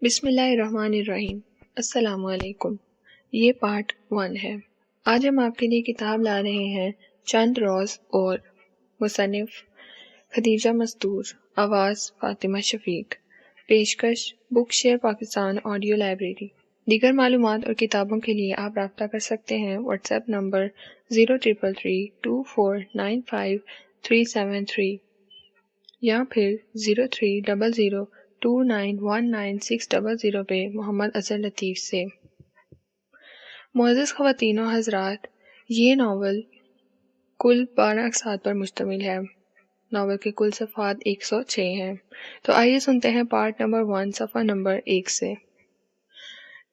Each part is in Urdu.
بسم اللہ الرحمن الرحیم۔ السلام علیکم۔ یہ پارٹ 1 ہے۔ آج ہم آپ کے لیے کتاب لا رہے ہیں چند روز اور، مصنف خدیجہ مستور، آواز فاطمہ شفیق، پیشکش بک شیئر پاکستان آڈیو لائبریری۔ دیگر معلومات اور کتابوں کے لیے آپ رابطہ کر سکتے ہیں واٹس ایپ نمبر 0333249573 یا پھر 0300291960 پہ محمد اظہر لطیف سے۔ معزز خواتین و حضرات، یہ ناول کل 12 اقساط پر مشتمل ہے۔ ناول کے کل صفحات 106 ہیں۔ تو آئیے سنتے ہیں پارٹ نمبر 1 صفحہ نمبر 1 سے۔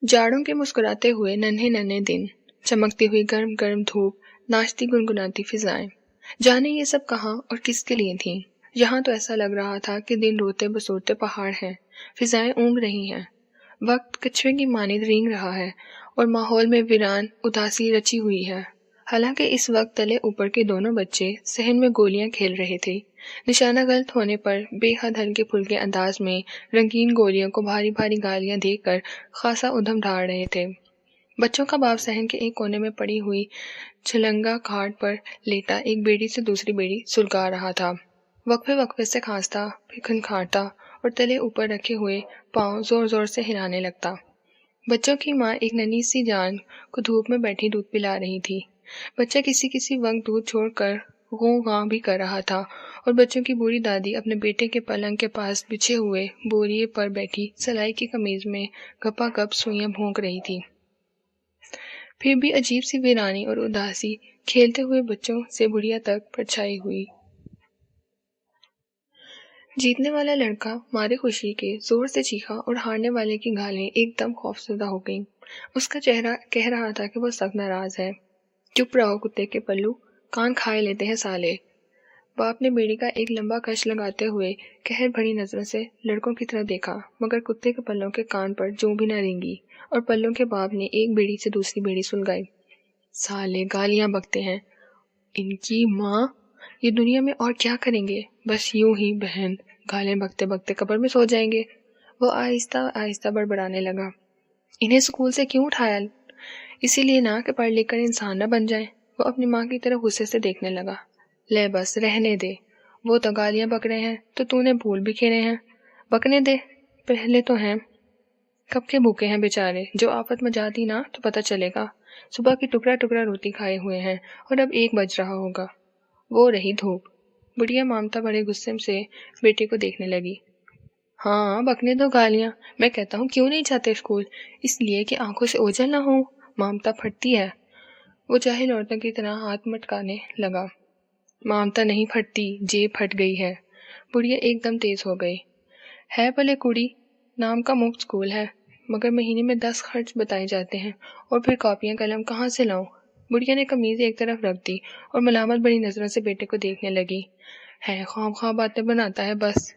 جاڑوں کے مسکراتے ہوئے ننھے ننھے دن، چمکتی ہوئی گرم گرم دھوپ، ناشتی گنگناتی فضائیں، جانے یہ سب کہاں اور کس کے لیے تھیں؟ یہاں تو ایسا لگ رہا تھا کہ دن روتے بسورتے پہاڑ ہیں، فضائیں اونگ رہی ہیں، وقت کچھوے کی مانند رینگ رہا ہے اور ماحول میں ویران اداسی رچی ہوئی ہے۔ حالانکہ اس وقت تلے اوپر کے دونوں بچے صحن میں گولیاں کھیل رہے تھے، نشانہ غلط ہونے پر بے حد ہلکے پھلکے انداز میں رنگین گولیوں کو بھاری بھاری گالیاں دے کر خاصا ادھم ڈھاڑ رہے تھے۔ بچوں کا باپ صحن کے ایک کونے میں پڑی ہوئی چھلنگا کھاٹ پر لیٹا ایک بیڑی سے دوسری بیڑی سلگا رہا تھا، وقفے وقفے سے کھانستا پھر کھنکھاڑتا اور تلے اوپر رکھے ہوئے پاؤں زور زور سے ہلانے لگتا۔ بچوں کی ماں ایک ننھی سی جان کو دھوپ میں بیٹھی دودھ پلا رہی تھی۔ بچہ کسی کسی وقت دودھ چھوڑ کر غوں غاں بھی کر رہا تھا اور بچوں کی بوڑھی دادی اپنے بیٹے کے پلنگ کے پاس بچھے ہوئے بوریے پر بیٹھی سلائی کی قمیض میں گپا گپ سوئیاں بھونک رہی تھی۔ پھر بھی عجیب سی ویرانی اور اداسی کھیلتے ہوئے بچوں سے بڑھیا تک پرچھائی ہوئی۔ جیتنے والا لڑکا مارے خوشی کے زور سے چیخا اور ہارنے والے کی گالیں ایک دم خوفزدہ ہو گئیں۔ اس کا چہرہ کہہ رہا تھا کہ وہ سخت ناراض ہے۔ چپ رہو کتے کے پلو، کان کھائے لیتے ہیں سالے۔ باپ نے بیڑی کا ایک لمبا کش لگاتے ہوئے قہر بھری نظروں سے لڑکوں کی طرف دیکھا، مگر کتے کے پلوں کے کان پر جوں بھی نہ رینگی اور پلوں کے باپ نے ایک بیڑی سے دوسری بیڑی سلگائی۔ سالے گالیاں بکتے ہیں، ان کی ماں یہ دنیا میں اور کیا کریں گے؟ بس یوں ہی بہن، گالیں بکتے بکتے قبر میں سو جائیں گے۔ وہ آہستہ آہستہ بڑبڑانے لگا۔ انہیں اسکول سے کیوں اٹھایا؟ اسی لیے نہ کہ پڑھ لکھ کر انسان نہ بن جائیں۔ وہ اپنی ماں کی طرف غصے سے دیکھنے لگا۔ لے بس رہنے دے، وہ تو گالیاں بک رہے ہیں تو تو نے پھول بھی کھیلے ہیں، بکنے دے۔ پہلے تو ہیں کب کے بھوکے ہیں بیچارے، جو آفت مچاتی نا تو پتہ چلے گا۔ صبح کی ٹکڑا ٹکڑا روٹی کھائے ہوئے ہیں اور اب 1 بج رہا ہوگا۔ وہ رہی دھوپ۔ بڑھیا مامتا بڑے غصے سے بیٹے کو دیکھنے لگی۔ ہاں بکنے دو گالیاں، میں کہتا ہوں کیوں نہیں جاتے اسکول؟ اس لیے کہ آنکھوں سے اوجھل نہ ہو، مامتا پھٹتی ہے۔ وہ جاہل عورتوں کی طرح ہاتھ مٹکانے لگا۔ مامتا نہیں پھٹتی، جیب پھٹ گئی ہے۔ بڑھیا ایک دم تیز ہو گئی۔ ہے بھلے کوڑی، نام کا مفت اسکول ہے، مگر مہینے میں 10 خرچ بتائے جاتے ہیں، اور پھر کاپیاں قلم کہاں سے لاؤں؟ بڑھیا نے قمیض ایک طرف رکھ دی اور ملامت بڑی نظروں سے بیٹے کو دیکھنے لگی۔ ہے خواب خواب باتیں بناتا ہے بس۔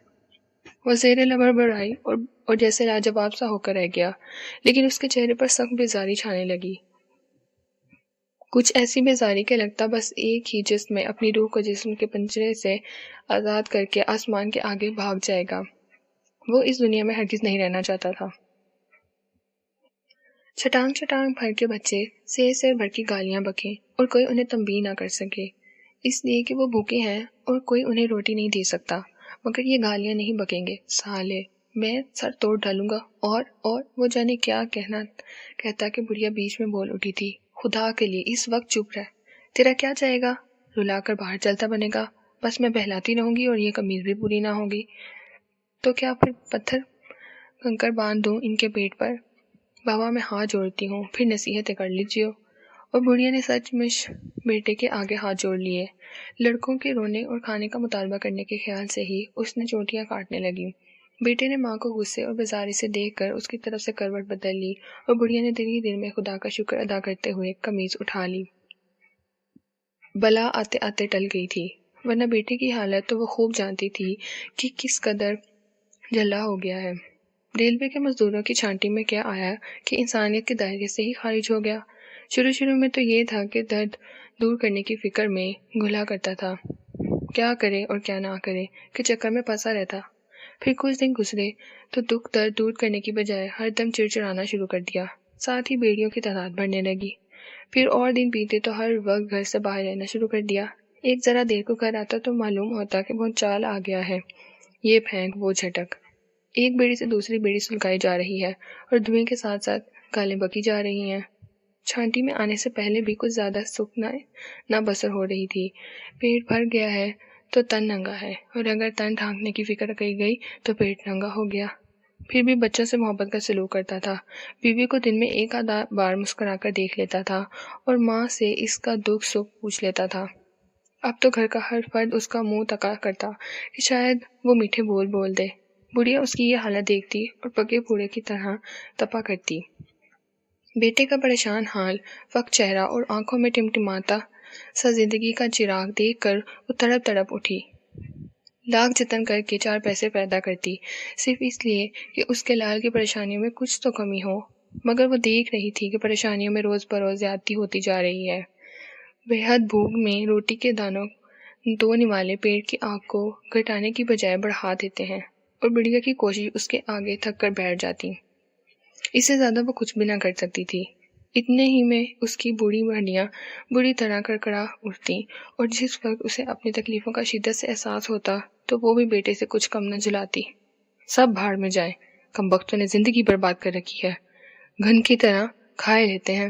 وہ زیر لبر بڑائی اور جیسے لاجواب سا ہو کر رہ گیا، لیکن اس کے چہرے پر سخت بیزاری چھانے لگی، کچھ ایسی بیزاری کہ لگتا بس ایک ہی جسم میں اپنی روح کو جسم کے پنجرے سے آزاد کر کے آسمان کے آگے بھاگ جائے گا۔ وہ اس دنیا میں ہرگز نہیں رہنا چاہتا تھا۔ چھٹانگ چھٹانگ بھر کے بچے سیر بھر کی گالیاں بکیں اور کوئی انہیں تنبیہ نہ کر سکے، اس لیے کہ وہ بھوکے ہیں اور کوئی انہیں روٹی نہیں دے سکتا۔ مگر یہ گالیاں نہیں بکیں گے سالے، میں سر توڑ ڈالوں گا۔ اور وہ جانے کیا کہتا کہ بڑھیا بیچ میں بول اٹھی تھی۔ خدا کے لیے اس وقت چپ رہ، تیرا کیا جائے گا؟ رلا کر باہر چلتا بنے گا، بس میں بہلاتی رہوں گی اور یہ قمیض بھی پوری نہ ہوگی تو کیا پھر پتھر کنکر باندھ دوں ان کے پیٹ پر؟ بابا میں ہاتھ جوڑتی ہوں، پھر نصیحتیں کر لیجیے۔ اور بڑھیا نے سچ مچ بیٹے کے آگے ہاتھ جوڑ لیے۔ لڑکوں کے رونے اور کھانے کا مطالبہ کرنے کے خیال سے ہی اس نے چوٹیاں کاٹنے لگی۔ بیٹے نے ماں کو غصے اور بیزاری سے دیکھ کر اس کی طرف سے کروٹ بدل لی اور بڑھیا نے دل ہی دل میں خدا کا شکر ادا کرتے ہوئے قمیض اٹھا لی۔ بلا آتے آتے ٹل گئی تھی، ورنہ بیٹے کی حالت تو وہ خوب جانتی تھی کہ کس قدر جھلا ہو گیا ہے۔ ریلوے کے مزدوروں کی چھانٹی میں کیا آیا کہ انسانیت کے دائرے سے ہی خارج ہو گیا۔ شروع میں تو یہ تھا کہ درد دور کرنے کی فکر میں گھلا کرتا تھا، کیا کرے اور کیا نہ کرے کے چکر میں پھنسا رہتا۔ پھر کچھ دن گزرے تو دکھ درد دور کرنے کی بجائے ہر دم چڑچڑانا شروع کر دیا، ساتھ ہی بیڑیوں کی تعداد بڑھنے لگی۔ پھر اور دن بیتے تو ہر وقت گھر سے باہر رہنا شروع کر دیا۔ ایک ذرا دیر کو گھر آتا تو معلوم ہوتا کہ بہت چال آ گیا ہے، یہ پھینک وہ جھٹک، ایک بیڑی سے دوسری بیڑی سلگائی جا رہی ہے اور دھوئیں کے ساتھ ساتھ گالیں بکی جا رہی ہیں۔ چھانٹی میں آنے سے پہلے بھی کچھ زیادہ سکنا نہ بسر ہو رہی تھی۔ پیٹ بھر گیا ہے تو تن ننگا ہے، اور اگر تن ڈھانکنے کی فکر کی گئی تو پیٹ ننگا ہو گیا۔ پھر بھی بچوں سے محبت کا سلوک کرتا تھا، بیوی کو دن میں ایک آدھا بار مسکرا کر دیکھ لیتا تھا اور ماں سے اس کا دکھ سکھ پوچھ لیتا تھا۔ اب تو گھر کا ہر فرد اس کا منہ تکا کرتا کہ شاید وہ میٹھے بول بول دے۔ بڑھیا اس کی یہ حالت دیکھتی اور پکے پوڑے کی طرح تپا کرتی۔ بیٹے کا پریشان حال، فقط چہرہ اور آنکھوں میں ٹمٹماتا سا زندگی کا چراغ دیکھ کر وہ تڑپ تڑپ اٹھی۔ لاکھ جتن کر کے 4 پیسے پیدا کرتی، صرف اس لیے کہ اس کے لال کی پریشانیوں میں کچھ تو کمی ہو، مگر وہ دیکھ رہی تھی کہ پریشانیوں میں روز بروز زیادتی ہوتی جا رہی ہے۔ بے حد بھوک میں روٹی کے دانوں 2 نوالے پیٹ کی آگ کو گھٹانے کی بجائے بڑھا دیتے ہیں، اور بڑھیا کی کوشش اس کے آگے تھک کر بیٹھ جاتی۔ اس سے زیادہ وہ کچھ بھی نہ کر سکتی تھی۔ اتنے ہی میں اس کی بوڑھی ہڈیاں بری طرح کڑکڑا اٹھتی، اور جس وقت اسے اپنی تکلیفوں کا شدت سے احساس ہوتا تو وہ بھی بیٹے سے کچھ کم نہ جلاتی۔ سب بھاڑ میں جائیں، کمبختوں نے زندگی برباد کر رکھی ہے، گھن کی طرح کھائے لیتے ہیں۔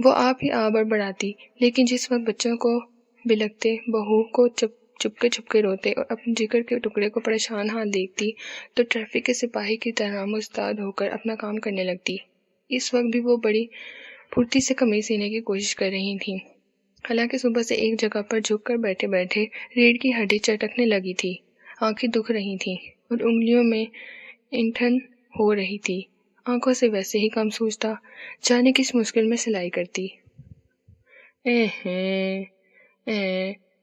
وہ آپ ہی آ بڑبڑاتی، لیکن جس وقت بچوں کو بلکتے، بہو کو چپکے چپکے روتے اور اپنے جگر کے ٹکڑے کو پریشان حال دیکھتی تو ٹریفک کے سپاہی کی طرح مستعد ہو کر اپنا کام کرنے لگتی۔ اس وقت بھی وہ بڑی پھرتی سے قمیص سینے کی کوشش کر رہی تھی، حالانکہ صبح سے ایک جگہ پر جھک کر بیٹھے بیٹھے ریڑھ کی ہڈی چٹکنے لگی تھی، آنکھیں دکھ رہی تھیں اور انگلیوں میں انٹھن ہو رہی تھی۔ آنکھوں سے ویسے ہی کم سوجتا، جانے کس مشکل میں سلائی کرتی۔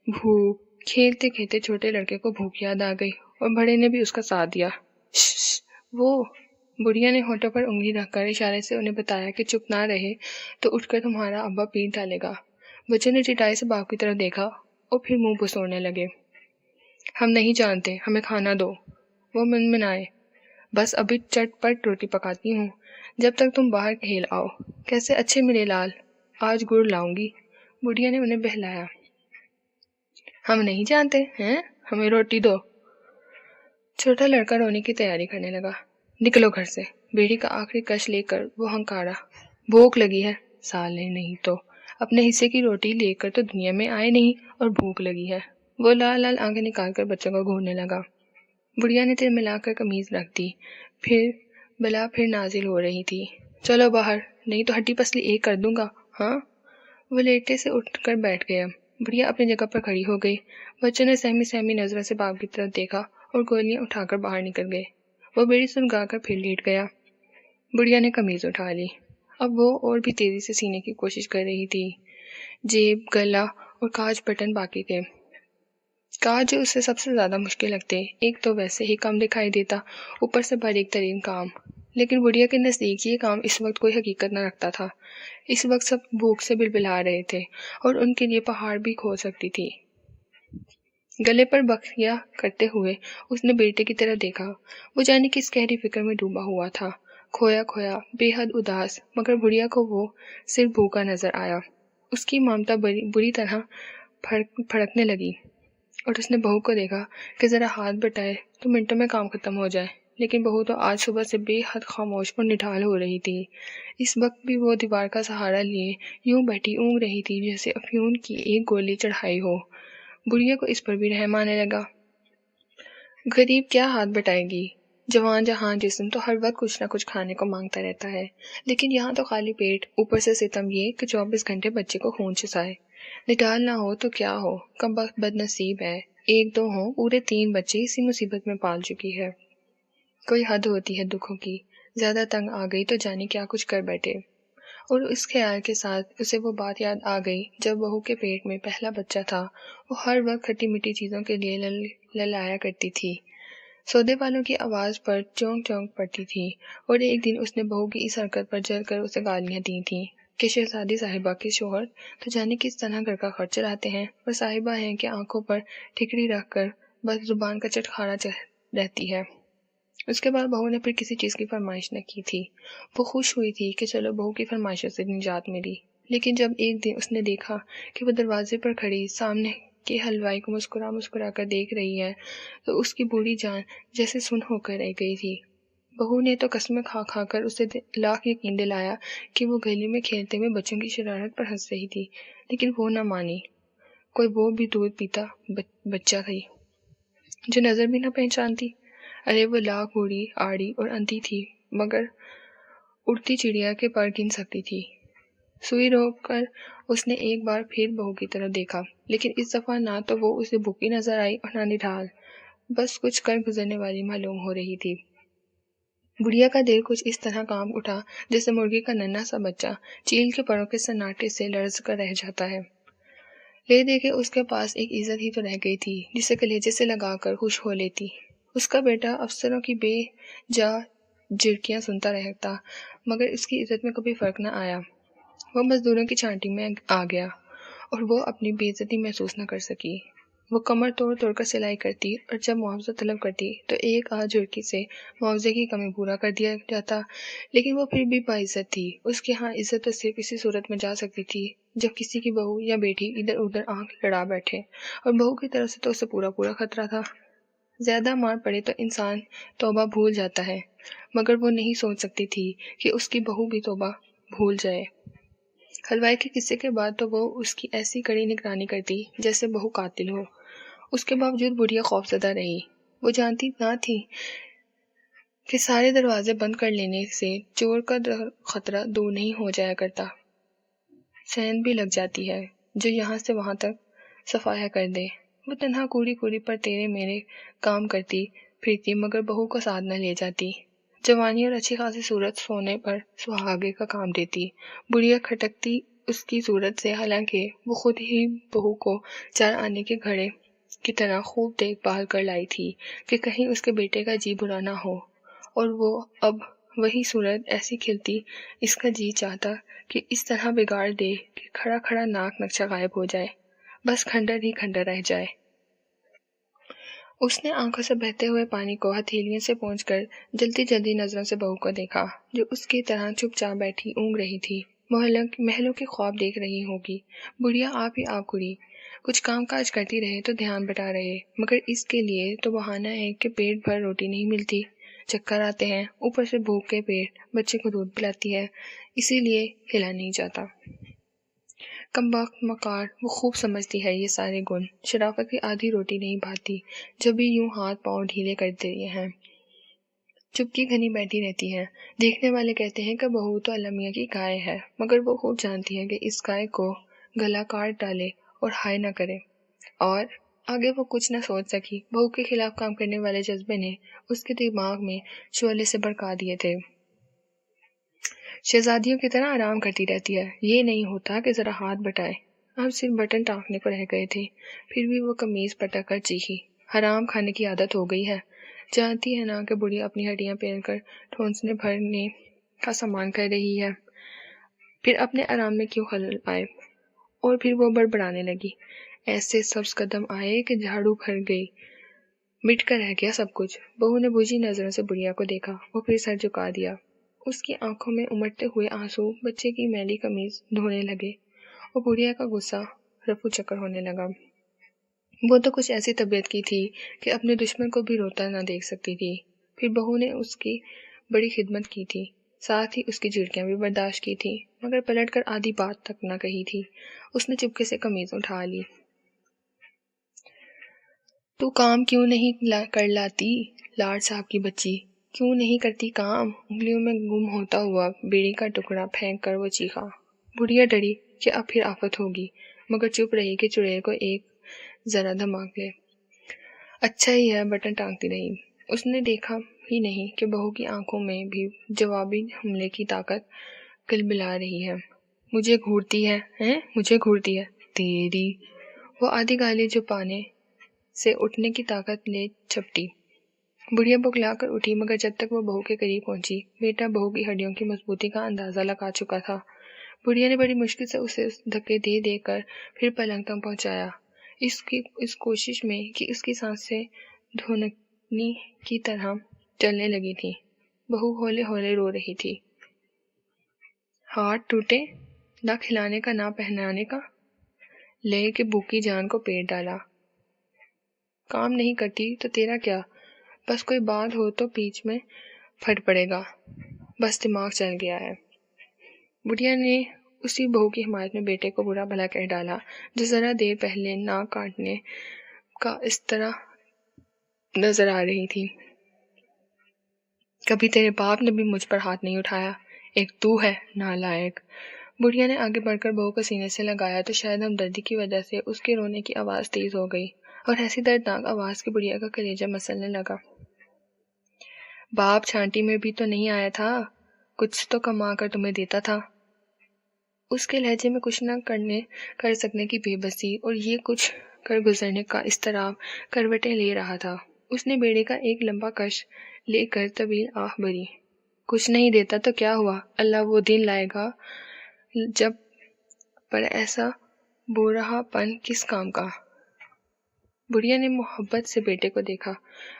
بھوک، کھیلتے کھیلتے چھوٹے لڑکے کو بھوک یاد آ گئی اور بڑے نے بھی اس کا ساتھ دیا۔ وہ بڑھیا نے ہونٹوں پر انگلی رکھ کر اشارے سے انہیں بتایا کہ چپ نہ رہے تو اٹھ کر تمہارا ابا پیٹ ڈالے گا۔ بچوں نے چٹائی سے باپ کی طرف دیکھا اور پھر منہ بسوڑنے لگے۔ ہم نہیں جانتے، ہمیں کھانا دو، وہ منائے۔ بس ابھی چٹ پٹ روٹی پکاتی ہوں، جب تک تم باہر کھیل آؤ۔ کیسے اچھے میرے لال، آج گڑ لاؤں گی، بڑھیا نے انہیں بہلایا۔ ہم نہیں جانتے ہیں، ہمیں روٹی دو۔ چھوٹا لڑکا رونے کی تیاری کرنے لگا۔ نکلو گھر سے، بیڑی کا آخری کش لے کر وہ ہنکارا۔ بھوک لگی ہے، سالے نہیں تو اپنے حصے کی روٹی لے کر تو دنیا میں آئے نہیں، اور بھوک لگی ہے۔ وہ لال لال آنکھیں نکال کر بچوں کو گھورنے لگا۔ بڑھیا نے تل ملا کر قمیض رکھ دی، بلا پھر نازل ہو رہی تھی۔ چلو باہر، نہیں تو ہڈی پسلی ایک کر دوں گا، ہاں؟ وہ لیٹے سے اٹھ کر بیٹھ گیا۔ بڑھیا اپنی جگہ پر کھڑی ہو گئی۔ بچوں نے سہمی سہمی نظروں سے باپ کی طرف دیکھا اور گولیاں اٹھا کر باہر نکل گئے۔ وہ بیڑی سلگا کر پھر لیٹ گیا۔ بڑھیا نے قمیض اٹھا لی۔ اب وہ اور بھی تیزی سے سینے کی کوشش کر رہی تھی۔ جیب، گلا اور کاج بٹن باقی تھے۔ کاج اسے سب سے زیادہ مشکل لگتے، ایک تو ویسے ہی کم دکھائی دیتا، اوپر سے باریک ترین کام۔ لیکن بڑھیا کے نزدیک یہ کام اس وقت کوئی حقیقت نہ رکھتا تھا۔ اس وقت سب بھوک سے بلبلا رہے تھے اور ان کے لیے پہاڑ بھی کھول سکتی تھی۔ گلے پر بخیہ کرتے ہوئے اس نے بیٹے کی طرف دیکھا۔ وہ جانے کس گہری فکر میں ڈوبا ہوا تھا، کھویا کھویا، بے حد اداس، مگر بڑھیا کو وہ صرف بھوکا نظر آیا۔ اس کی ممتا بری طرح پھڑکنے لگی اور اس نے بہو کو دیکھا کہ ذرا ہاتھ بٹائے تو منٹوں میں کام ختم ہو جائے، لیکن بہو تو آج صبح سے بے حد خاموش اور نڈھال ہو رہی تھی۔ اس وقت بھی وہ دیوار کا سہارا لیے یوں بیٹھی اونگ رہی تھی جیسے افیون کی ایک گولی چڑھائی ہو۔ بڑھیا کو اس پر بھی رحم آنے لگا۔ غریب کیا ہاتھ بٹائے گی، جوان جہاں جسم تو ہر وقت کچھ نہ کچھ کھانے کو مانگتا رہتا ہے، لیکن یہاں تو خالی پیٹ، اوپر سے ستم یہ کہ 24 گھنٹے بچے کو خون چسائے۔ نڈال نہ ہو تو کیا ہو، کمبخت بد نصیب ہے، 1 2 ہوں، پورے 3 بچے اسی مصیبت میں پال چکی ہے۔ کوئی حد ہوتی ہے دکھوں کی، زیادہ تنگ آ گئی تو جانے کیا کچھ کر بیٹھے۔ اور اس خیال کے ساتھ اسے وہ بات یاد آ گئی جب بہو کے پیٹ میں پہلا بچہ تھا، وہ ہر وقت کھٹی میٹھی چیزوں کے لیے للایا کرتی تھی۔ سودے والوں کی آواز پر چونک چونک پڑتی تھی، اور ایک دن اس نے بہو کی اس حرکت پر جل کر اسے گالیاں دی تھیں کہ شہزادی صاحبہ کے شوہر تو جانے کس طرح گھر کا خرچ چلاتے ہیں، اور صاحبہ ہیں کہ آنکھوں پر ٹھکری رکھ کر بس زبان کا چٹخارا رہتی ہے۔ اس کے بعد بہو نے پھر کسی چیز کی فرمائش نہ کی تھی۔ وہ خوش ہوئی تھی کہ چلو بہو کی فرمائشوں سے نجات ملی، لیکن جب ایک دن اس نے دیکھا کہ وہ دروازے پر کھڑی سامنے کے حلوائی کو مسکرا مسکرا کر دیکھ رہی ہے تو اس کی بوڑھی جان جیسے سن ہو کر رہ گئی تھی۔ بہو نے تو قسمیں کھا کھا کر اسے لاکھ یقین دلایا کہ وہ گلی میں کھیلتے ہوئے بچوں کی شرارت پر ہنس رہی تھی، لیکن وہ نہ مانی۔ کوئی وہ بھی دودھ پیتا بچہ تھی جو نظر بھی نہ پہچانتی۔ ارے وہ لاکھ بوڑھی آڑی اور اندھی تھی مگر اڑتی چڑیا کے پر گن سکتی تھی۔ سوئی روک کر اس نے ایک بار پھر بہو کی طرف دیکھا، لیکن اس دفعہ نہ تو وہ اسے بھوکی نظر آئی اور نہ نڈھال، بس کچھ کر گزرنے والی معلوم ہو رہی تھی۔ بڑھیا کا دل کچھ اس طرح کانپ اٹھا جیسے مرغی کا ننھا سا بچہ چیل کے پروں کے سناٹے سے لرز کر رہ جاتا ہے۔ لے دے کے اس کے پاس ایک عزت ہی تو رہ گئی تھی جسے کلیجے سے لگا کر خوش ہو لیتی۔ اس کا بیٹا افسروں کی بے جا جھڑکیاں سنتا رہتا مگر اس کی عزت میں کبھی فرق نہ آیا۔ وہ مزدوروں کی چھانٹی میں آ گیا اور وہ اپنی بے عزتی محسوس نہ کر سکی۔ وہ کمر توڑ توڑ کر سلائی کرتی اور جب معاوضہ طلب کرتی تو ایک آدھ جھڑکی سے معاوضے کی کمی پورا کر دیا جاتا، لیکن وہ پھر بھی باعزت تھی۔ اس کے ہاں عزت تو صرف اسی صورت میں جا سکتی تھی جب کسی کی بہو یا بیٹی ادھر ادھر آنکھ لڑا بیٹھے، اور بہو کی طرف سے تو اسے پورا پورا خطرہ تھا۔ زیادہ مار پڑے تو انسان توبہ بھول جاتا ہے، مگر وہ نہیں سوچ سکتی تھی کہ اس کی بہو بھی توبہ بھول جائے۔ حلوائی کے قصے کے بعد تو وہ اس کی ایسی کڑی نگرانی کرتی جیسے بہو قاتل ہو۔ اس کے باوجود بڑھیا خوفزدہ رہی۔ وہ جانتی نہ تھی کہ سارے دروازے بند کر لینے سے چور کا خطرہ دور نہیں ہو جایا کرتا، سیند بھی لگ جاتی ہے جو یہاں سے وہاں تک صفایا کر دے۔ وہ تنہا کوڑی کوڑی پر تیرے میرے کام کرتی پھرتی مگر بہو کو ساتھ نہ لے جاتی۔ جوانی اور اچھی خاصی صورت سونے پر سہاگے کا کام دیتی۔ بڑھیا کھٹکتی اس کی صورت سے، حالانکہ وہ خود ہی بہو کو 4 آنے کے گھڑے کی طرح خوب دیکھ بھال کر لائی تھی کہ کہیں اس کے بیٹے کا جی برا نہ ہو، اور وہ اب وہی صورت ایسی کھلتی اس کا جی چاہتا کہ اس طرح بگاڑ دے کہ کھڑا کھڑا ناک نقشہ غائب ہو جائے، بس کھنڈر ہی کھنڈر رہ جائے۔ اس نے آنکھوں سے بہتے ہوئے پانی کو ہتھیلیوں سے پونچھ کر جلدی جلدی نظروں سے بہو کو دیکھا جو اس کی طرح چپ چاپ بیٹھی اونگ رہی تھی، محلوں کے خواب دیکھ رہی ہوگی۔ بڑھیا آپ ہی آپ کڑی کچھ کام کاج کرتی رہے تو دھیان بٹا رہے، مگر اس کے لیے تو بہانہ ہے کہ پیٹ بھر روٹی نہیں ملتی، چکر آتے ہیں، اوپر سے بھوک کے پیٹ بچے کو دودھ پلاتی ہے، اسی لیے ہلا نہیں جاتا۔ کم بخت مکار وہ خوب سمجھتی ہے یہ سارے گن، شرافت کی آدھی روٹی نہیں بھاتی جب بھی یوں ہاتھ پاؤں ڈھیلے کر دیے ہیں، چپکی گھنی بیٹھی رہتی ہے۔ دیکھنے والے کہتے ہیں کہ بہو تو اللہ میاں کی گائے ہے، مگر وہ خوب جانتی ہے کہ اس گائے کو گلا کاٹ ڈالے اور ہائے نہ کرے، اور آگے وہ کچھ نہ سوچ سکی۔ بہو کے خلاف کام کرنے والے جذبے نے اس کے دماغ میں شعلے سے بھڑکا دیے تھے۔ شہزادیوں کی طرح آرام کرتی رہتی ہے، یہ نہیں ہوتا کہ ذرا ہاتھ بٹائے۔ اب صرف بٹن ٹانکنے کو رہ گئے تھے، پھر بھی وہ قمیض پٹک کر چیخی۔ حرام کھانے کی عادت ہو گئی ہے، جانتی ہے نا کہ بڑھیا اپنی ہڈیاں پھیر کر ٹھونسنے بھرنے کا سامان کر رہی ہے، پھر اپنے آرام میں کیوں خلل آئے؟ اور پھر وہ بڑبڑانے لگی۔ ایسے سبز قدم آئے کہ جھاڑو بھر گئی، مٹ کر رہ گیا سب کچھ۔ بہو نے بجھی نظروں سے بڑھیا کو دیکھا، وہ پھر سر جھکا دیا۔ اس کی آنکھوں میں امٹتے ہوئے آنسو بچے کی میلی قمیض دھونے لگے اور بڑھیا کا غصہ رفو چکر ہونے لگا۔ وہ تو کچھ ایسی طبیعت کی تھی کہ اپنے دشمن کو بھی روتا نہ دیکھ سکتی تھی۔ پھر بہو نے اس کی بڑی خدمت کی تھی، ساتھ ہی اس کی جھڑکیاں بھی برداشت کی تھی، مگر پلٹ کر آدھی بات تک نہ کہی تھی۔ اس نے چپکے سے قمیض اٹھا لی۔ تو کام کیوں نہیں کر لاتی لاڈ صاحب کی بچی، کیوں نہیں کرتی کام؟ انگلیوں میں گم ہوتا ہوا بیڑی کا ٹکڑا پھینک کر وہ چیخا۔ بڑھیا ڈری کہ اب پھر آفت ہوگی، مگر چپ رہی کہ چڑیل کو ایک ذرا دھماک لے۔ اچھا ہی ہے، بٹن ٹانگتی رہی۔ اس نے دیکھا ہی نہیں کہ بہو کی آنکھوں میں بھی جوابی حملے کی طاقت کلبلا رہی ہے۔ مجھے گھورتی ہے، مجھے گھورتی ہے تیری۔ وہ آدھی گالی جو پانے سے اٹھنے کی طاقت لے چھپٹی۔ بڑھیا بکلا کر اٹھی، مگر جب تک وہ بہو کے قریب پہنچی، بیٹا بہو کی ہڈیوں کی مضبوطی کا اندازہ لگا چکا تھا۔ بڑھیا نے بڑی مشکل سے اسے دھکے دے دے کر پھر پلنگ تک پہنچایا، اس کوشش میں کہ اس کی سانسیں اپنی کی طرح چلنے لگی تھی۔ بہو ہولے ہولے رو رہی تھی۔ ہاتھ ٹوٹے، نہ کھلانے کا نہ پہنانے کا، لے کے بھوکی جان کو پیٹ ڈالا۔ کام نہیں کرتی تو تیرا کیا، بس کوئی بات ہو تو بیچ میں پھٹ پڑے گا، بس دماغ چل گیا ہے۔ بڑھیا نے اسی بہو کی حمایت میں بیٹے کو برا بھلا کہہ ڈالا جو ذرا دیر پہلے ناک کاٹنے کا اس طرح نظر آ رہی تھی۔ کبھی تیرے باپ نے بھی مجھ پر ہاتھ نہیں اٹھایا، ایک تو ہے نالائق۔ بڑھیا نے آگے بڑھ کر بہو کو سینے سے لگایا تو شاید ہمدردی کی وجہ سے اس کے رونے کی آواز تیز ہو گئی اور ایسی دردناک آواز کہ بڑھیا کا کلیجہ مسلنے لگا۔ باپ چھانٹی میں بھی تو نہیں آیا تھا، کچھ تو کما کر تمہیں دیتا تھا۔ اس کے لہجے میں کچھ نہ کر سکنے کی بے بسی اور یہ کچھ کر گزرنے کا اضطراب کروٹیں لے رہا تھا۔ اس نے بیڑے کا ایک لمبا کش لے کر طویل آہ بھری۔ کچھ نہیں دیتا تو کیا ہوا، اللہ وہ دن لائے گا جب، پر ایسا بورہا پن کس کام کا۔ بڑھیا نے محبت سے بیٹے کو دیکھا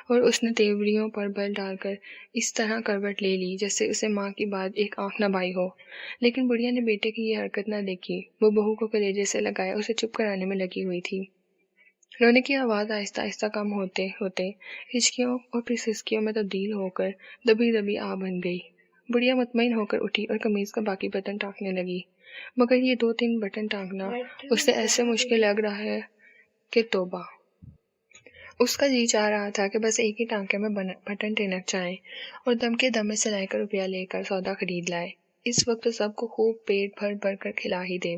اور اس نے تیوریوں پر بل ڈال کر اس طرح کروٹ لے لی جیسے اسے ماں کی بعد ایک آنکھ نہ بھائی ہو۔ لیکن بڑھیا نے بیٹے کی یہ حرکت نہ دیکھی، وہ بہو کو کلیجے سے لگائے اسے چپ کرانے میں لگی ہوئی تھی۔ رونے کی آواز آہستہ آہستہ کم ہوتے ہوتے ہچکیوں اور پھر سسکیوں میں تبدیل ہو کر دبی دبی آہ بن گئی۔ بڑھیا مطمئن ہو کر اٹھی اور قمیض کا باقی بٹن ٹانکنے لگی، مگر یہ 2-3 بٹن ٹانکنا اسے ایسے مشکل لگ رہا ہے کہ توبہ۔ اس کا جی چاہ رہا تھا کہ بس ایک ہی ٹانکے میں بٹن ٹنک جائیں اور دم کے دم میں سلائی کا روپیہ لے کر سودا خرید لائے۔ اس وقت تو سب کو خوب پیٹ بھر بھر کر کھلا ہی دے،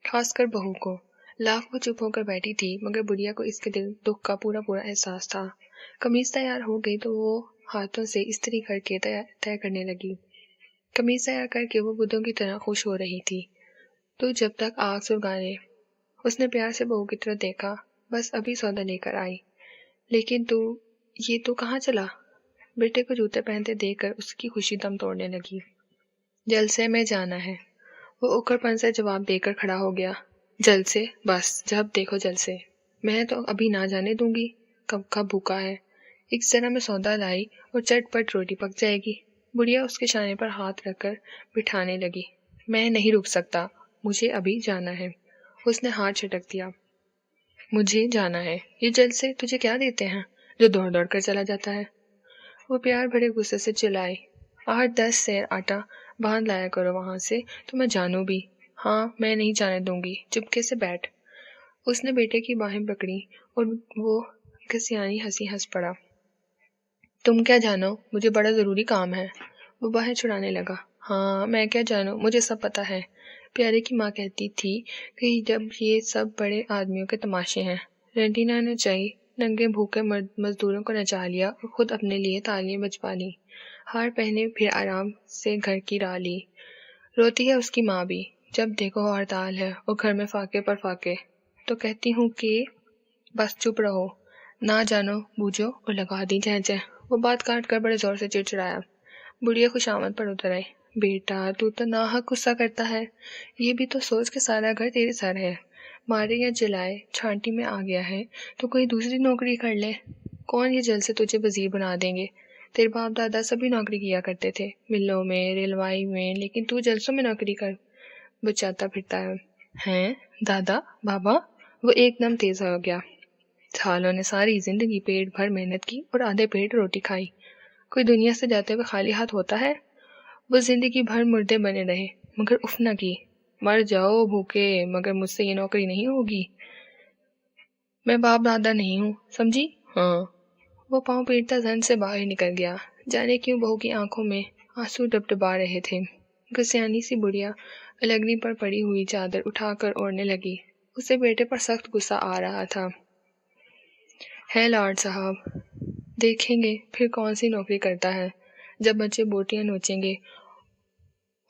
خاص کر بہو کو۔ لاکھ وہ چپ ہو کر بیٹھی تھی مگر بڑھیا کو اس کے دکھ کا پورا احساس تھا۔ قمیض تیار ہو گئی تو وہ ہاتھوں سے استری کر کے طے کرنے لگی۔ قمیض تیار کر کے وہ بدھوں کی طرح خوش ہو رہی تھی۔ تو جب تک آگ سلگانے، اس نے پیار سے بہو کی طرف دیکھا، بس ابھی سودا لے کر آئی۔ لیکن یہ تو کہاں چلا؟ بیٹے کو جوتے پہنتے دیکھ کر اس کی خوشی دم توڑنے لگی۔ جلسے میں جانا ہے، وہ اوکھڑ پن سے جواب دے کر کھڑا ہو گیا۔ جلسے؟ بس جب دیکھو جلسے، میں تو ابھی نہ جانے دوں گی، کب کا بھوکا ہے۔ ایک ذرا میں سودا لائی اور چٹ پٹ روٹی پک جائے گی۔ بڑھیا اس کے شانے پر ہاتھ رکھ کر بٹھانے لگی۔ میں نہیں رک سکتا، مجھے ابھی جانا ہے۔ اس نے ہاتھ جھٹک دیا۔ مجھے جانا ہے، یہ جلسے تجھے کیا دیتے ہیں جو دوڑ دوڑ کر چلا جاتا ہے؟ وہ پیار بھرے غصے سے چلائی۔ 8-10 سیر آٹا باندھ لایا کرو وہاں سے تو میں جانوں بھی۔ ہاں میں نہیں جانے دوں گی، چپکے سے بیٹھ۔ اس نے بیٹے کی باہیں پکڑی اور وہ گھسیانی ہنسی ہنس پڑا۔ تم کیا جانو، مجھے بڑا ضروری کام ہے۔ وہ باہیں چھڑانے لگا۔ ہاں میں کیا جانوں، مجھے سب پتا ہے۔ پیارے کی ماں کہتی تھی کہ جب یہ سب بڑے آدمیوں کے تماشے ہیں۔ رینٹینا نے چائی ننگے بھوکے مزدوروں کو نچا لیا اور خود اپنے لیے تالیاں بجوا لی، ہار پہنے پھر آرام سے گھر کی راہ لی۔ روتی ہے اس کی ماں بھی، جب دیکھو ہڑتال ہے اور گھر میں فاقے پر فاقے۔ تو کہتی ہوں کہ بس چپ رہو، نہ جانو بوجھو اور لگا دی چہ۔ وہ بات کاٹ کر بڑے زور سے چڑچڑایا۔ بڑھیا خوشامد پر اتر آئی۔ بیٹا تو ناحق غصہ کرتا ہے، یہ بھی تو سوچ کہ سارا گھر تیرے سر ہے، مارے یا جلائے چھانٹی میں آ گیا ہے تو کوئی دوسری نوکری کر لے۔ کون یہ جلسے تجھے وزیر بنا دیں گے؟ تیرے باپ دادا سبھی نوکری کیا کرتے تھے، ملوں میں، ریلوائی میں، لیکن تو جلسوں میں نوکری کر بچاتا پھرتا ہے۔ ہیں دادا بابا؟ وہ ایک دم تیز ہو گیا۔ سالوں نے ساری زندگی پیٹ بھر محنت کی اور آدھے پیٹ روٹی کھائی، کوئی دنیا سے جاتے ہوئے خالی ہاتھ ہوتا ہے؟ وہ زندگی بھر مردے بنے رہے مگر اف نہ کی۔ مر جاؤ بھوکے مگر مجھ سے یہ نوکری نہیں ہوگی۔ میں باپ دادا نہیں ہوں، سمجھی؟ ہاں۔ وہ پاؤں پیٹتا زن سے باہر نکل گیا۔ جانے کیوں بہو کی آنکھوں میں آنسو ڈبڈبا رہے تھے۔ گسیانی سی بڑھیا الگنی پر پڑی ہوئی چادر اٹھا کر اوڑھنے لگی۔ اسے بیٹے پر سخت غصہ آ رہا تھا۔ ہے لارڈ صاحب، دیکھیں گے پھر کون سی نوکری کرتا ہے، جب بچے بوٹیاں نوچیں گے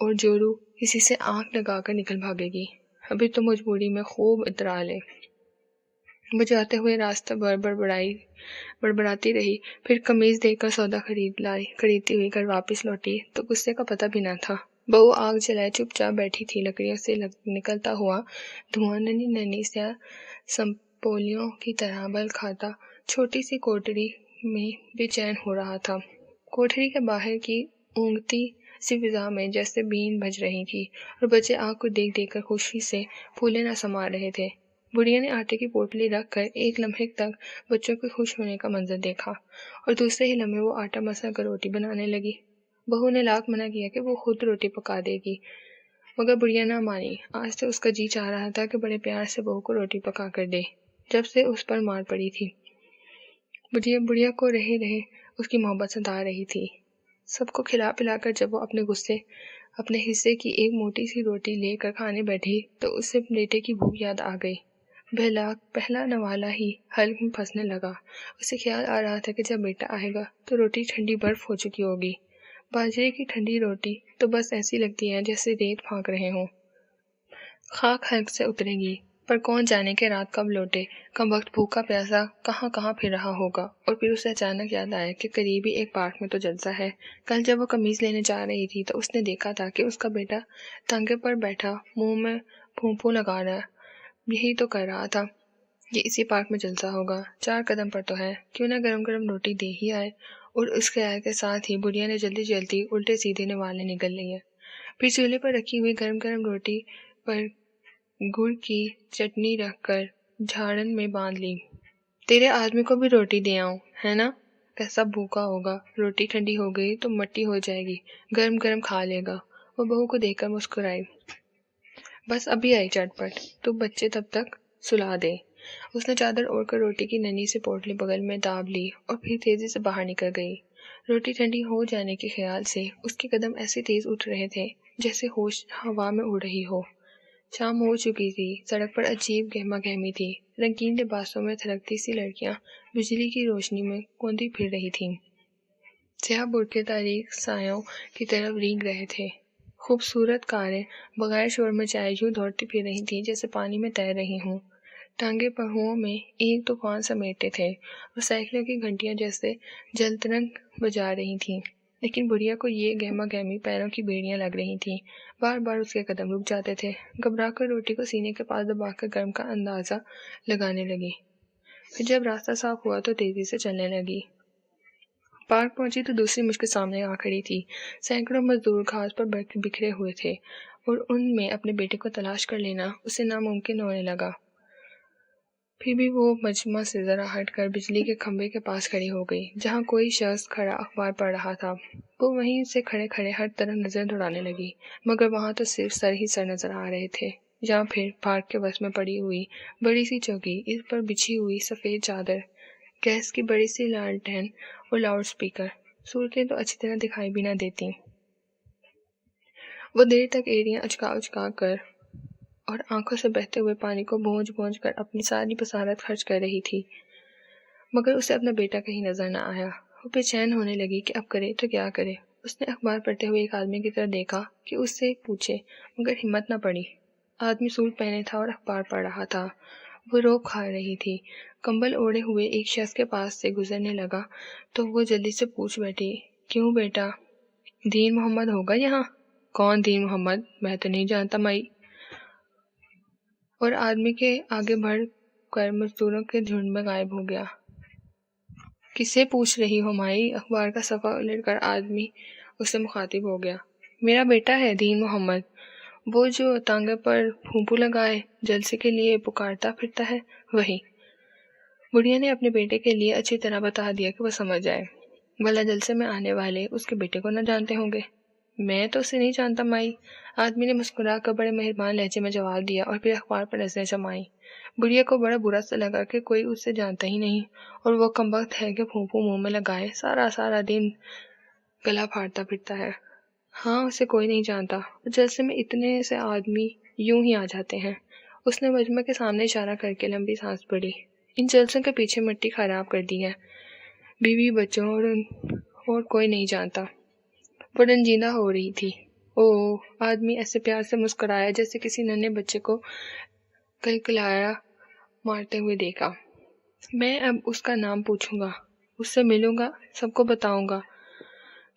اور جورو کسی سے آنکھ لگا کر نکل بھاگے گی۔ ابھی تو مجبوری میں خوب اترا لے۔ وہ جاتے ہوئے راستہ بڑبڑاتی رہی، پھر قمیض دے کر سودا خریدتی ہوئی گھر واپس لوٹی تو غصے کا پتہ بھی نہ تھا۔ بہو آگ جلائے چپ چاپ بیٹھی تھی، لکڑیوں سے نکلتا ہوا دھواں ننھی سیاہ سنپولیوں کی طرح بل کھاتا۔ چھوٹی سی کوٹڑی میں بے چین ہو رہا تھا۔ کوٹھری کے باہر کی اونگتی سی فضا میں جیسے بین بج رہی تھی اور بچے آگ کو دیکھ دیکھ کر خوشی سے پھولے نہ سما رہے تھے۔ بڑھیا نے آٹے کی پوٹلی رکھ کر ایک لمحے تک بچوں کے خوش ہونے کا منظر دیکھا اور دوسرے ہی لمحے وہ آٹا مسل کر روٹی بنانے لگی۔ بہو نے لاکھ منع کیا کہ وہ خود روٹی پکا دے گی، مگر بڑھیا نہ مانی۔ آج سے اس کا جی چاہ رہا تھا کہ بڑے پیار سے بہو کو روٹی پکا کر دے، جب سے اس پر مار پڑی تھی۔ بڑھیا کو رہے رہے اس کی محبت ستا رہی تھی۔ سب کو کھلا پلا کر جب وہ اپنے حصے کی ایک موٹی سی روٹی لے کر کھانے بیٹھی تو اسے بیٹے کی بھوک یاد آ گئی۔ پہلا نوالا ہی حلق میں پھنسنے لگا۔ اسے خیال آ رہا تھا کہ جب بیٹا آئے گا تو روٹی ٹھنڈی برف ہو چکی ہوگی۔ باجرے کی ٹھنڈی روٹی تو بس ایسی لگتی ہے جیسے ریت پھانک رہے ہوں۔ خاک حلق سے اترے گی، پر کون جانے کہ رات کب لوٹے، کم وقت بھوکا پیاسا کہاں کہاں پھر رہا ہوگا۔ اور پھر اسے اچانک یاد آیا کہ قریبی ایک پارک میں تو جلسہ ہے۔ کل جب وہ قمیض لینے جا رہی تھی تو اس نے دیکھا تھا کہ اس کا بیٹا تانگے پر بیٹھا منہ میں پھونپھوں لگا رہا یہی تو کر رہا تھا۔ یہ اسی پارک میں جلسہ ہوگا، 4 قدم پر تو ہے، کیوں نہ گرم گرم روٹی دے ہی آئے۔ اور اس خیال کے ساتھ ہی بڑھیا نے جلدی جلدی الٹے سیدھے نوالے نگل لیے۔ پھر چولہے پر رکھی ہوئی گرم گرم روٹی پر گڑ کی چٹنی رکھ کر جھاڑن میں باندھ لی۔ تیرے آدمی کو بھی روٹی دے آؤں، ہے نا؟ کیسا بھوکا ہوگا، روٹی ٹھنڈی ہو گئی تو مٹی ہو جائے گی، گرم گرم کھا لے گا۔ وہ بہو کو دیکھ کر مسکرائی۔ بس ابھی آئی چٹ پٹ، تو بچے تب تک سلا دے۔ اس نے چادر اوڑھ کر روٹی کی ننھی سی پوٹلی بغل میں داب لی اور پھر تیزی سے باہر نکل گئی۔ روٹی ٹھنڈی ہو جانے کے خیال سے اس کے قدم ایسے تیز اٹھ رہے تھے جیسے ہوش ہوا میں اڑ رہی ہو۔ شام ہو چکی تھی، سڑک پر عجیب گہما گہمی تھی۔ رنگین لباسوں میں تھرکتی سی لڑکیاں بجلی کی روشنی میں کوندی پھر رہی تھیں۔ سیاہ برقعے تاریک سایوں کی طرف ریگ رہے تھے۔ خوبصورت کاریں بغیر شور مچائے یوں دوڑتی پھر رہی تھیں جیسے پانی میں تیر رہی ہوں۔ ٹانگے پہوؤں میں ایک طوفان سمیٹے تھے اور سائیکلوں کی گھنٹیاں جیسے جلترنگ بجا رہی تھیں۔ لیکن بڑھیا کو یہ گہما گہمی پیروں کی بیڑیاں لگ رہی تھیں، بار بار اس کے قدم رک جاتے تھے۔ گھبرا کر روٹی کو سینے کے پاس دبا کر گرم کا اندازہ لگانے لگی۔ پھر جب راستہ صاف ہوا تو تیزی سے چلنے لگی۔ پارک پہنچی تو دوسری مشکل سامنے آ کھڑی تھی۔ سینکڑوں مزدور گھاس پر بکھرے ہوئے تھے اور ان میں اپنے بیٹے کو تلاش کر لینا اسے ناممکن ہونے لگا۔ پھر بھی وہ مجمع سے ذرا ہٹ کر بجلی کے کھمبے کے پاس کھڑی ہو گئی جہاں کوئی شخص کھڑا اخبار پڑھ رہا تھا۔ وہ وہیں سے کھڑے کھڑے ہر طرف نظر دوڑانے لگی، مگر وہاں تو صرف سر ہی سر نظر آ رہے تھے۔ یا پھر پارک کے وسط میں پڑی ہوئی بڑی سی چوکی، اس پر بچھی ہوئی سفید چادر، گیس کی بڑی سی لالٹین اور لاؤڈ سپیکر، صورتیں تو اچھی طرح دکھائی بھی نہ دیتی۔ وہ دیر تک ایڑیاں اچکا اچکا کر اور آنکھوں سے بہتے ہوئے پانی کو بونجھ بونجھ کر اپنی ساری بصارت خرچ کر رہی تھی، مگر اسے اپنا بیٹا کہیں نظر نہ آیا۔ وہ بے چین ہونے لگی کہ اب کرے تو کیا کرے۔ اس نے اخبار پڑھتے ہوئے ایک آدمی کی طرف دیکھا کہ اس سے پوچھے، مگر ہمت نہ پڑی۔ آدمی سوٹ پہنے تھا اور اخبار پڑھ رہا تھا۔ وہ روب کھا رہی تھی۔ کمبل اوڑھے ہوئے ایک شخص کے پاس سے گزرنے لگا تو وہ جلدی سے پوچھ بیٹھی، کیوں بیٹا، دین محمد ہوگا یہاں؟ کون دین محمد؟ میں تو نہیں جانتا مائی۔ اور آدمی کے آگے بڑھ کر مزدوروں کے جھنڈ میں غائب ہو گیا۔ کسے پوچھ رہی ہو مائی؟ اخبار کا صفحہ الٹ کر آدمی اس سے مخاطب ہو گیا۔ میرا بیٹا ہے دین محمد، وہ جو تانگے پر پھونپھو لگائے جلسے کے لیے پکارتا پھرتا ہے، وہی۔ بڑھیا نے اپنے بیٹے کے لیے اچھی طرح بتا دیا کہ وہ سمجھ جائے، بھلا جلسے میں آنے والے اس کے بیٹے کو نہ جانتے ہوں گے۔ میں تو اسے نہیں جانتا مائی، آدمی نے مسکرا کر بڑے مہربان لہجے میں جواب دیا اور پھر اخبار پر نظریں جمائیں۔ بڑھیا کو بڑا برا سا لگا کہ کوئی اسے جانتا ہی نہیں، اور وہ کم وقت ہے کہ پھونپھو منہ میں لگائے سارا دن گلا پھاڑتا پھرتا ہے۔ ہاں، اسے کوئی نہیں جانتا، جلسے میں اتنے سے آدمی یوں ہی آ جاتے ہیں۔ اس نے مجمع کے سامنے اشارہ کر کے لمبی سانس بھری۔ ان جلسوں کے پیچھے مٹی خراب کر دی ہے، بیوی بچوں اور کوئی نہیں جانتا۔ وہ رنجیدہ ہو رہی تھی۔ اوہ، آدمی ایسے پیار سے مسکرایا جیسے کسی ننھے بچے کو کلکلایا مارتے ہوئے دیکھا۔ میں اب اس کا نام پوچھوں گا، اس سے ملوں گا، سب کو بتاؤں گا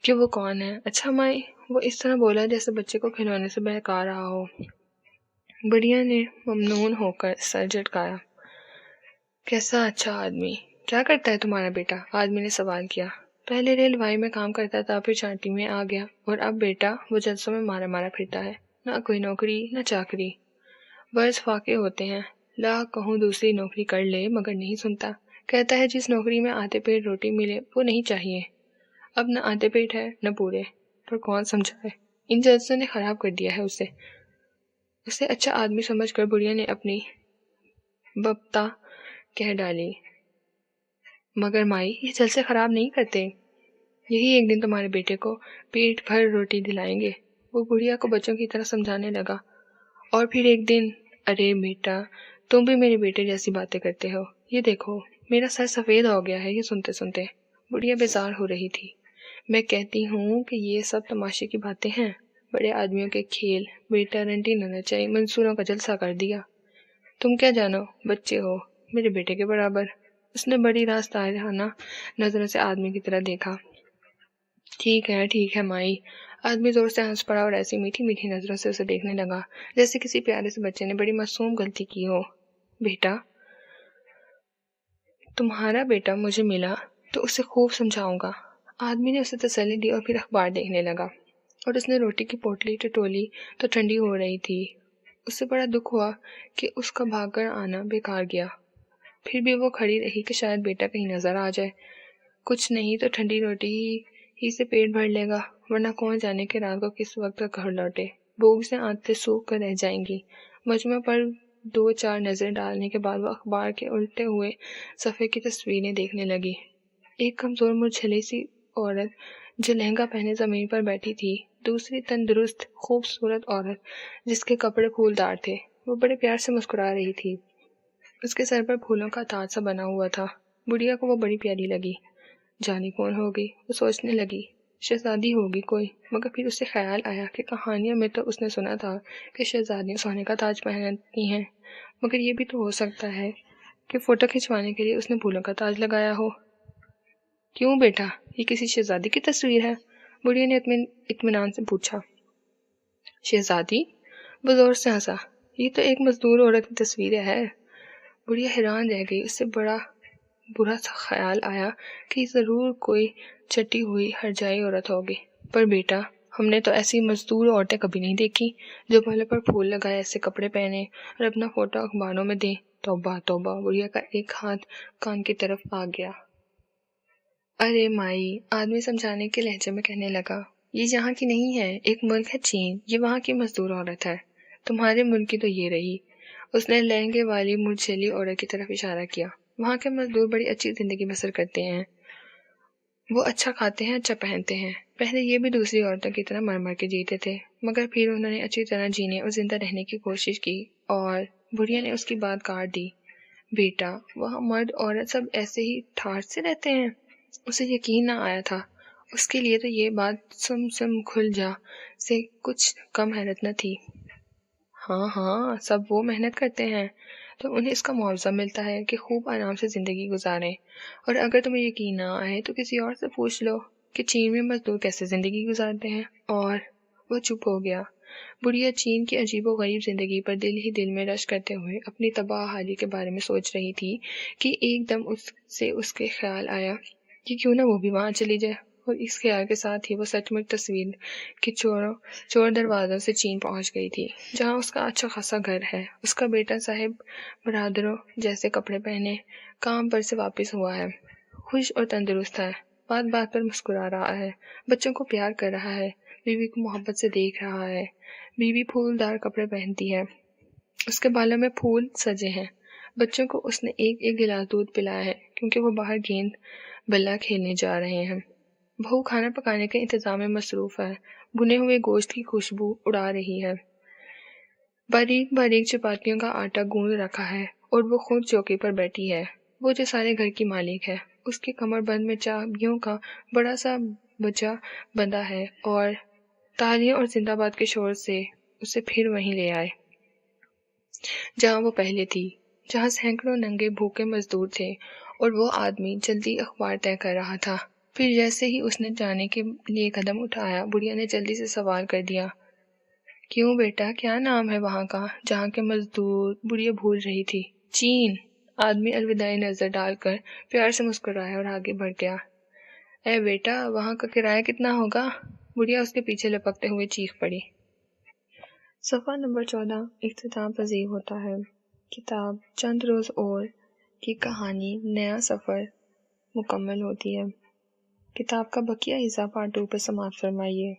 کہ وہ کون ہے۔ اچھا مائی، وہ اس طرح بولا جیسے بچے کو کھلونے سے بہکا رہا ہو۔ بڑھیا نے ممنون ہو کر سر جھٹکایا۔ کیسا اچھا آدمی، کیا کرتا ہے تمہارا بیٹا؟ آدمی نے سوال کیا۔ پہلے ریلوے میں کام کرتا تھا، پھر چانٹی میں آ گیا، اور اب بیٹا وہ جلسوں میں مارا مارا پھرتا ہے۔ نہ کوئی نوکری نہ چاکری، ورث فاقے ہوتے ہیں۔ لاکھ کہوں دوسری نوکری کر لے مگر نہیں سنتا، کہتا ہے جس نوکری میں آتے پیٹ روٹی ملے وہ نہیں چاہیے۔ اب نہ آتے پیٹ ہے نہ پورے، پر کون سمجھائے، ان جلسوں نے خراب کر دیا ہے اسے اچھا آدمی سمجھ کر بڑھیا نے اپنی بپتا کہہ ڈالی۔ مگر مائی، یہ جلسے خراب نہیں کرتے، یہی ایک دن تمہارے بیٹے کو پیٹ بھر روٹی دلائیں گے۔ وہ بڑھیا کو بچوں کی طرح سمجھانے لگا، اور پھر ایک دن، ارے بیٹا تم بھی میرے بیٹے جیسی باتیں کرتے ہو، یہ دیکھو میرا سر سفید ہو گیا ہے۔ یہ سنتے سنتے بڑھیا بیزار ہو رہی تھی۔ میں کہتی ہوں کہ یہ سب تماشے کی باتیں ہیں، بڑے آدمیوں کے کھیل۔ بیٹا رنٹی نہ نچائی، منصوروں کا جلسہ کر دیا۔ تم کیا جانو، بچے ہو میرے بیٹے کے برابر۔ اس نے بڑی راستانہ نظروں سے آدمی کی طرح دیکھا۔ ٹھیک ہے مائی۔ آدمی زور سے ہنس پڑا اور ایسی میٹھی میٹھی نظروں سے اسے دیکھنے لگا جیسے کسی پیارے سے بچے نے بڑی معصوم غلطی کی ہو۔ بیٹا، تمہارا بیٹا مجھے ملا تو اسے خوب سمجھاؤں گا۔ آدمی نے اسے تسلی دی اور پھر اخبار دیکھنے لگا، اور اس نے روٹی کی پوٹلی ٹٹولی تو ٹھنڈی ہو رہی تھی۔ اسے بڑا دکھ ہوا کہ اس کا بھاگ کر آنا بیکار گیا۔ پھر بھی وہ کھڑی رہی کہ شاید بیٹا کہیں نظر آ جائے۔ کچھ نہیں تو ٹھنڈی روٹی ہی سے پیٹ بھر لے گا، ورنہ کون جانے کہ رات کو کس وقت تک گھر لوٹے۔ بھوک سے آنتیں سوکھ کر رہ جائیں گی۔ مجمع پر 2-4 نظریں ڈالنے کے بعد وہ اخبار کے الٹے ہوئے صفحے کی تصویریں دیکھنے لگی۔ ایک کمزور مرجھلی سی عورت جو لہنگا پہنے زمین پر بیٹھی تھی، دوسری تندرست خوبصورت عورت جس کے کپڑے پھولدار تھے، وہ بڑے پیار سے مسکرا رہی تھی۔ اس کے سر پر پھولوں کا تاج سا بنا ہوا تھا۔ بڑھیا کو وہ بڑی پیاری لگی۔ جانے کون ہوگی، وہ سوچنے لگی۔ شہزادی ہوگی کوئی، مگر پھر اسے خیال آیا کہ کہانیوں میں تو اس نے سنا تھا کہ شہزادیاں سونے کا تاج پہنتی ہیں، مگر یہ بھی تو ہو سکتا ہے کہ فوٹو کھنچوانے کے لیے اس نے پھولوں کا تاج لگایا ہو۔ کیوں بیٹا، یہ کسی شہزادی کی تصویر ہے؟ بڑھیا نے اطمینان سے پوچھا۔ شہزادی؟ وہ زور سے ہنسا۔ یہ تو ایک مزدور عورت کی تصویر ہے۔ بڑھیا حیران رہ گئی۔ اس سے بڑا برا سا خیال آیا کہ ضرور کوئی چٹی ہوئی ہرجائی عورت ہوگی۔ پر بیٹا، ہم نے تو ایسی مزدور عورتیں کبھی نہیں دیکھی جو بالوں پر پھول لگائے ایسے کپڑے پہنے اور اپنا فوٹو اخباروں میں دیں۔ توبہ توبہ، بڑھیا کا ایک ہاتھ کان کی طرف آ گیا۔ ارے مائی، آدمی سمجھانے کے لہجے میں کہنے لگا، یہ یہاں کی نہیں ہے، ایک ملک ہے چین، یہ وہاں کی مزدور عورت ہے۔ تمہارے ملک کی تو یہ رہی۔ اس نے لہنگے والی مرجھلی عورت کی طرف اشارہ کیا۔ وہاں کے مزدور بڑی اچھی زندگی بسر کرتے ہیں، وہ اچھا کھاتے ہیں، اچھا پہنتے ہیں۔ پہلے یہ بھی دوسری عورتوں کی طرح مر مر کے جیتے تھے، مگر پھر انہوں نے اچھی طرح جینے اور زندہ رہنے کی کوشش کی۔ اور بڑھیا نے اس کی بات کاٹ دی۔ بیٹا، وہاں مرد عورت سب ایسے ہی ٹھاٹھ سے رہتے ہیں؟ اسے یقین نہ آیا تھا۔ اس کے لیے تو یہ بات سم کھل جا سے کچھ کم حیرت نہ تھی۔ ہاں، سب وہ محنت کرتے ہیں تو انہیں اس کا معاوضہ ملتا ہے کہ خوب آرام سے زندگی گزاریں۔ اور اگر تمہیں یقین نہ آئے تو کسی اور سے پوچھ لو کہ چین میں مزدور کیسے زندگی گزارتے ہیں۔ اور وہ چپ ہو گیا۔ بڑھیا چین کی عجیب و غریب زندگی پر دل ہی دل میں رشک کرتے ہوئے اپنی تباہ حالی کے بارے میں سوچ رہی تھی کہ ایک دم اس کے خیال آیا کہ کیوں نہ وہ بھی وہاں چلی جائے، اور اس خیال کے ساتھ ہی وہ سچ مچ تصویر کے چور دروازوں سے چین پہنچ گئی تھی، جہاں اس کا اچھا خاصا گھر ہے۔ اس کا بیٹا صاحب برادروں جیسے کپڑے پہنے کام پر سے واپس ہوا ہے، خوش اور تندرست ہے، بات بات پر مسکرا رہا ہے، بچوں کو پیار کر رہا ہے، بیوی کو محبت سے دیکھ رہا ہے۔ بیوی پھولدار کپڑے پہنتی ہے، اس کے بالوں میں پھول سجے ہیں۔ بچوں کو اس نے ایک ایک گلاس دودھ پلایا ہے کیونکہ وہ باہر گیند بلا کھیلنے جا رہے ہیں۔ بہو کھانا پکانے کے انتظام میں مصروف ہے، بھنے ہوئے گوشت کی خوشبو اڑا رہی ہے، باریک باریک چپاتیوں کا آٹا گوندھ رکھا ہے، اور وہ خود چوکی پر بیٹھی ہے، وہ جو سارے گھر کی مالک ہے۔ اس کے کمر بند میں چابیوں کا بڑا سا بچا بندھا ہے، اور تالیوں اور زندہ باد کے شور سے اسے پھر وہیں لے آئے جہاں وہ پہلے تھی، جہاں سینکڑوں ننگے بھوکے مزدور تھے اور وہ آدمی جلدی اخبار طے کر رہا تھا۔ پھر جیسے ہی اس نے جانے کے لیے قدم اٹھایا، بڑھیا نے جلدی سے سوال کر دیا، کیوں بیٹا، کیا نام ہے وہاں کا جہاں کے مزدور؟ بڑھیا بھول رہی تھی۔ چین، آدمی الوداعی نظر ڈال کر پیار سے مسکرایا اور آگے بڑھ گیا۔ اے بیٹا، وہاں کا کرایہ کتنا ہوگا؟ بڑھیا اس کے پیچھے لپکتے ہوئے چیخ پڑی۔ صفحہ نمبر 14 اختتام پذیر ہوتا ہے۔ کتاب چند روز اور کی کہانی نیا سفر مکمل ہوتی ہے۔ کتاب کا بقیہ حصہ پارٹ 2 پر سماعت فرمائیے۔